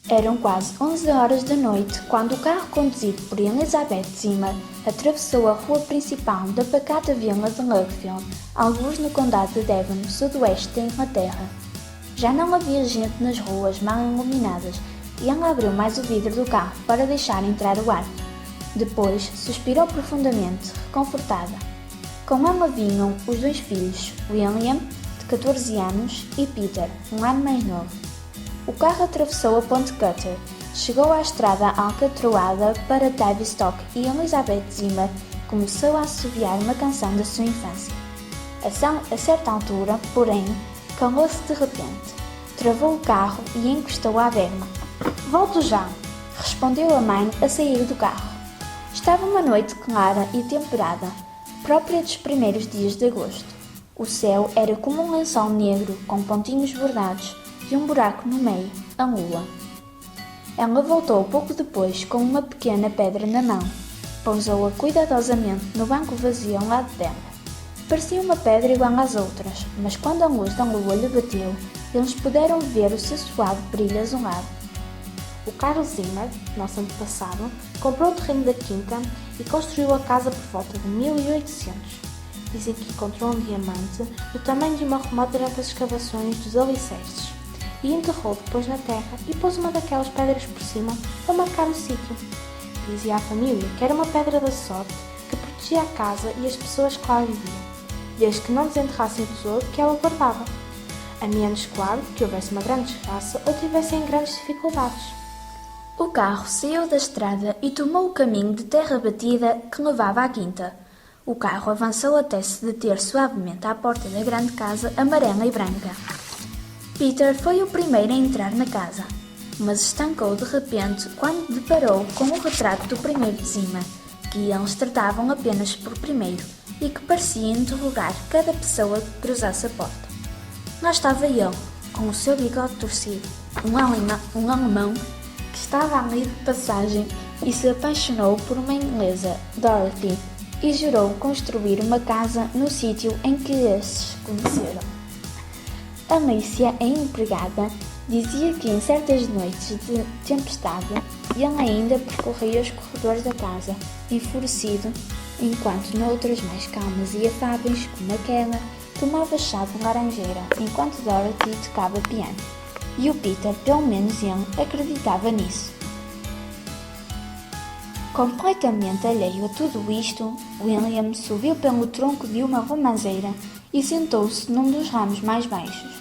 Eram quase 11 horas da noite quando o carro conduzido por Elizabeth Zimmer atravessou a rua principal da pacata vila de Lugfield, algures no condado de Devon, sudoeste da Inglaterra. Já não havia gente nas ruas mal iluminadas e ela abriu mais o vidro do carro para deixar entrar o ar. Depois suspirou profundamente, reconfortada. Com ela vinham os dois filhos, William, de 14 anos, e Peter, um ano mais novo. O carro atravessou a Ponte Cutter, chegou à estrada alcatroada para Tavistock e Elizabeth Zimmer começou a assobiar uma canção da sua infância. A certa altura, porém, calou-se de repente, travou o carro e encostou à berma. "Volto já", respondeu a mãe a sair do carro. Estava uma noite clara e temperada, própria dos primeiros dias de agosto. O céu era como um lençol negro com pontinhos bordados e um buraco no meio, a lua. Ela voltou pouco depois com uma pequena pedra na mão. Pousou-a cuidadosamente no banco vazio ao lado dela. Parecia uma pedra igual às outras, mas quando a luz da lua lhe bateu, eles puderam ver o seu suave brilho azulado. O Carlos Zimmer, nosso antepassado, comprou o terreno da quinta e construiu a casa por volta de 1800. Dizem que encontrou um diamante do tamanho de uma romã durante as escavações dos alicerces e enterrou depois na terra e pôs uma daquelas pedras por cima para marcar o sítio. Dizia à família que era uma pedra da sorte que protegia a casa e as pessoas que lá viviam, desde que não desenterrassem o tesouro que ela guardava, a menos, claro, que houvesse uma grande desgraça ou tivessem grandes dificuldades. O carro saiu da estrada e tomou o caminho de terra batida que levava à quinta. O carro avançou até se deter suavemente à porta da grande casa amarela e branca. Peter foi o primeiro a entrar na casa, mas estancou de repente quando deparou com o retrato do primeiro de cima, que eles tratavam apenas por primeiro e que parecia interrogar cada pessoa que cruzasse a porta. Lá estava ele, com o seu bigode torcido, um alemão que estava ali de passagem e se apaixonou por uma inglesa, Dorothy, e jurou construir uma casa no sítio em que estes se conheceram. Alicia, a empregada, dizia que em certas noites de tempestade ele ainda percorria os corredores da casa, enfurecido, enquanto noutras mais calmas e afáveis, como aquela, tomava chá de laranjeira, enquanto Dorothy tocava piano. E o Peter, pelo menos ele, acreditava nisso. Completamente alheio a tudo isto, William subiu pelo tronco de uma romanceira e sentou-se num dos ramos mais baixos.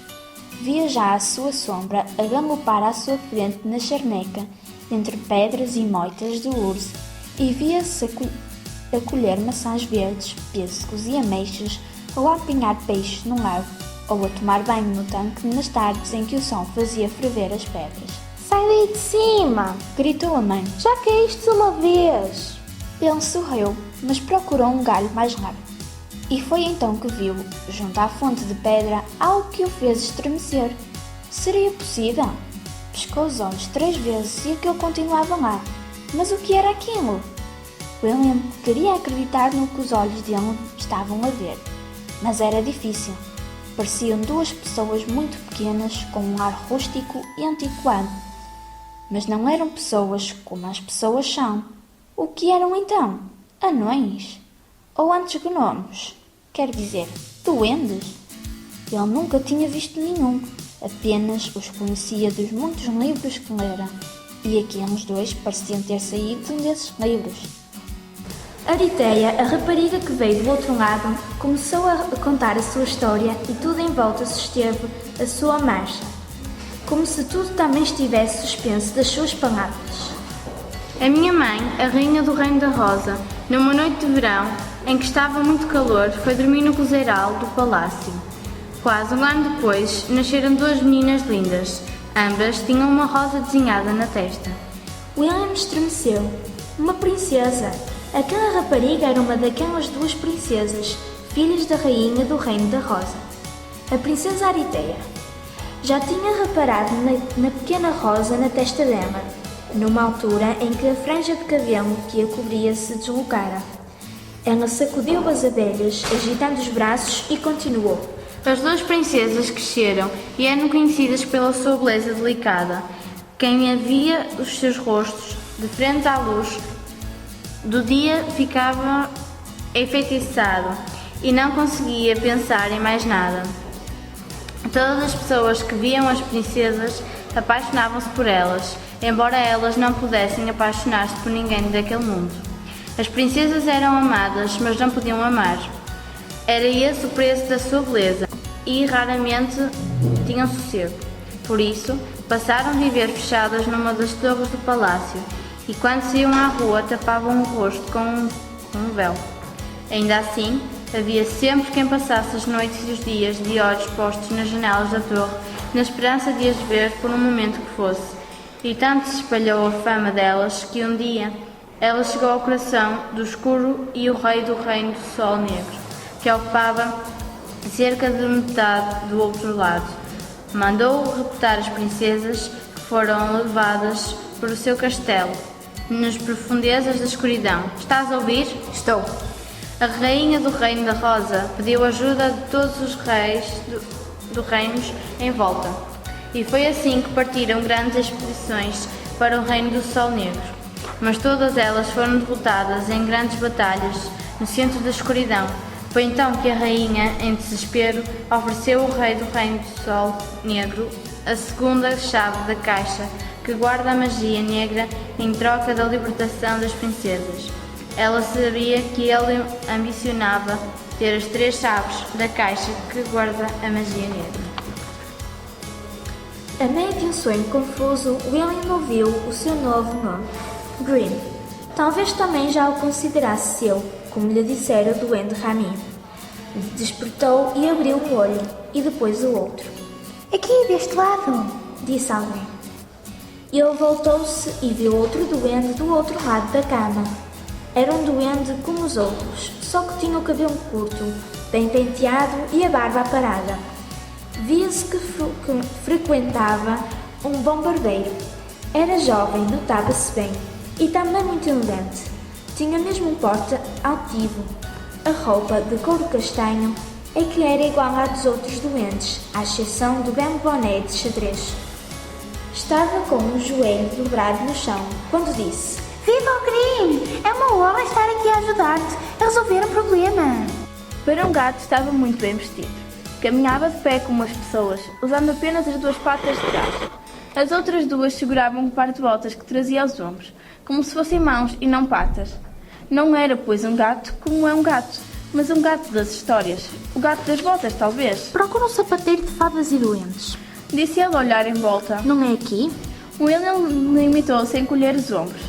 Via já a sua sombra a galopar à sua frente na charneca, entre pedras e moitas do urso, e via-se a colher maçãs verdes, pêssegos e ameixas, ou a apanhar peixes no lago, ou a tomar banho no tanque nas tardes em que o sol fazia ferver as pedras. "Sai daí de cima!" gritou a mãe. "Já caíste uma vez!" Ele sorriu, mas procurou um galho mais largo. E foi então que viu, junto à fonte de pedra, algo que o fez estremecer. Seria possível? Piscou os olhos 3 vezes e aquilo continuava lá. Mas o que era aquilo? William queria acreditar no que os olhos dele estavam a ver, mas era difícil. Pareciam 2 pessoas muito pequenas, com um ar rústico e antiquado. Mas não eram pessoas como as pessoas são. O que eram então? Anões? Ou antes gnomos? Quer dizer, duendes? Ele nunca tinha visto nenhum, apenas os conhecia dos muitos livros que lera, e aqueles 2 pareciam ter saído de um desses livros. Ariteia, a rapariga que veio do outro lado, começou a contar a sua história e tudo em volta susteve a sua marcha, como se tudo também estivesse suspenso das suas palavras. A minha mãe, a rainha do Reino da Rosa, numa noite de verão, em que estava muito calor, foi dormir no cozeiral do palácio. Quase um ano depois, nasceram 2 meninas lindas. Ambas tinham uma rosa desenhada na testa. William estremeceu. Uma princesa! Aquela rapariga era uma daquelas 2 princesas, filhas da rainha do Reino da Rosa. A princesa Ariteia. Já tinha reparado na pequena rosa na testa dela, numa altura em que a franja de cabelo que a cobria se deslocara. Ela sacudiu as abelhas, agitando os braços, e continuou. As 2 princesas cresceram e eram conhecidas pela sua beleza delicada. Quem havia os seus rostos de frente à luz do dia ficava enfeitiçado e não conseguia pensar em mais nada. Todas as pessoas que viam as princesas apaixonavam-se por elas, embora elas não pudessem apaixonar-se por ninguém daquele mundo. As princesas eram amadas, mas não podiam amar. Era esse o preço da sua beleza e raramente tinham sossego. Por isso, passaram a viver fechadas numa das torres do palácio e quando saíam à rua tapavam o rosto com um véu. Ainda assim, havia sempre quem passasse as noites e os dias de olhos postos nas janelas da torre, na esperança de as ver por um momento que fosse. E tanto se espalhou a fama delas que um dia ela chegou ao coração do escuro e o rei do reino do sol negro, que ocupava cerca de metade do outro lado. Mandou reputar as princesas que foram levadas para o seu castelo, nas profundezas da escuridão. Estás a ouvir? Estou. A rainha do Reino da Rosa pediu ajuda de todos os reis do reinos em volta. E foi assim que partiram grandes expedições para o Reino do Sol Negro. Mas todas elas foram derrotadas em grandes batalhas no centro da escuridão. Foi então que a rainha, em desespero, ofereceu ao rei do Reino do Sol Negro a segunda chave da caixa que guarda a magia negra em troca da libertação das princesas. Ela sabia que ele ambicionava ter as 3 chaves da caixa que guarda a magia negra. A meio de um sonho confuso, William ouviu o seu novo nome, Grimm. Talvez também já o considerasse seu, como lhe dissera o duende Rami. Despertou e abriu um olho, e depois o outro. Aqui, deste lado, Disse alguém. Ele voltou-se e viu outro duende do outro lado da cama. Era um duende como os outros, só que tinha o cabelo curto, bem penteado e a barba aparada. Via-se que frequentava um bom barbeiro. Era jovem, notava-se bem, e também muito elegante. Tinha mesmo um porte altivo. A roupa, de couro castanho, é que era igual à dos outros duendes, à exceção do belo boné de xadrez. Estava com um joelho dobrado no chão, quando disse: viva o Grimm! É uma honra estar aqui a ajudar-te a resolver um problema. Para um gato estava muito bem vestido. Caminhava de pé como as pessoas, usando apenas as 2 patas de trás. As outras 2 seguravam um par de botas que trazia aos ombros, como se fossem mãos e não patas. Não era, pois, um gato como é um gato, mas um gato das histórias. O gato das botas, talvez. Procura um sapateiro de fadas e doentes. Disse ele a olhar em volta. Não é aqui? William limitou-se a encolher os ombros.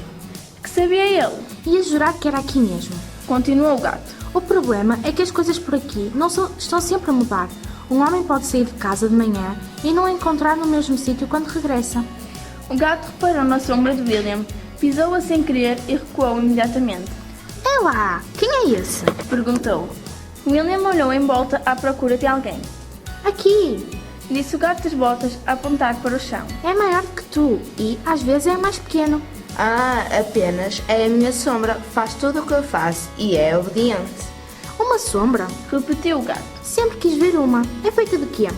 Que sabia ele? Ia jurar que era aqui mesmo. Continuou o gato. O problema é que as coisas por aqui estão sempre a mudar. Um homem pode sair de casa de manhã e não a encontrar no mesmo sítio quando regressa. O gato reparou na sombra de William, pisou-a sem querer e recuou imediatamente. É lá! Quem é esse? Perguntou. William olhou em volta à procura de alguém. Aqui! Disse o gato das botas a apontar para o chão. É maior do que tu e, às vezes, é mais pequeno. Ah, apenas é a minha sombra, faz tudo o que eu faço e é obediente. Uma sombra? Repetiu o gato. Sempre quis ver uma. É feita de quê?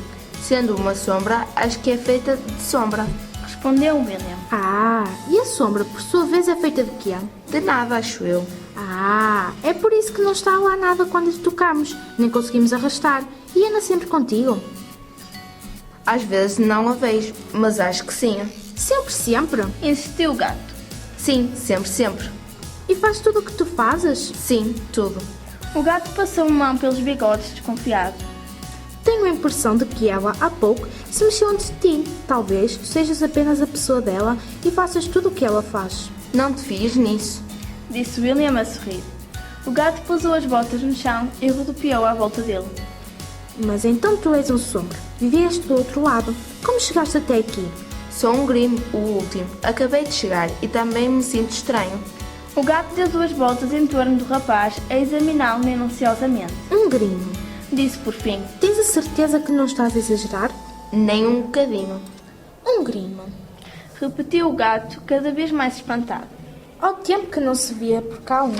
Sendo uma sombra, acho que é feita de sombra. Respondeu William. Ah, e a sombra, por sua vez, é feita de quê? De nada, acho eu. Ah, é por isso que não está lá nada quando lhe tocamos, nem conseguimos arrastar. E anda sempre contigo? Às vezes não a vejo, mas acho que sim. Sempre, sempre? Insistiu o gato. Sim, sempre, sempre. E faz tudo o que tu fazes? Sim, tudo. O gato passou a mão pelos bigodes desconfiado. Tenho a impressão de que ela, há pouco, se mexeu antes de ti. Talvez tu sejas apenas a pessoa dela e faças tudo o que ela faz. Não te fies nisso. Disse William a sorrir. O gato pousou as botas no chão e rodopiou à volta dele. Mas então tu és um sombra. Vieste do outro lado. Como chegaste até aqui? Sou um Grimm, o último. Acabei de chegar e também me sinto estranho. O gato deu 2 voltas em torno do rapaz a examiná-lo minuciosamente. Um grimo. Disse por fim. Tens a certeza que não estás a exagerar? Nem um bocadinho. Um grimo. Repetiu o gato, cada vez mais espantado. Ao tempo que não se via por cá um.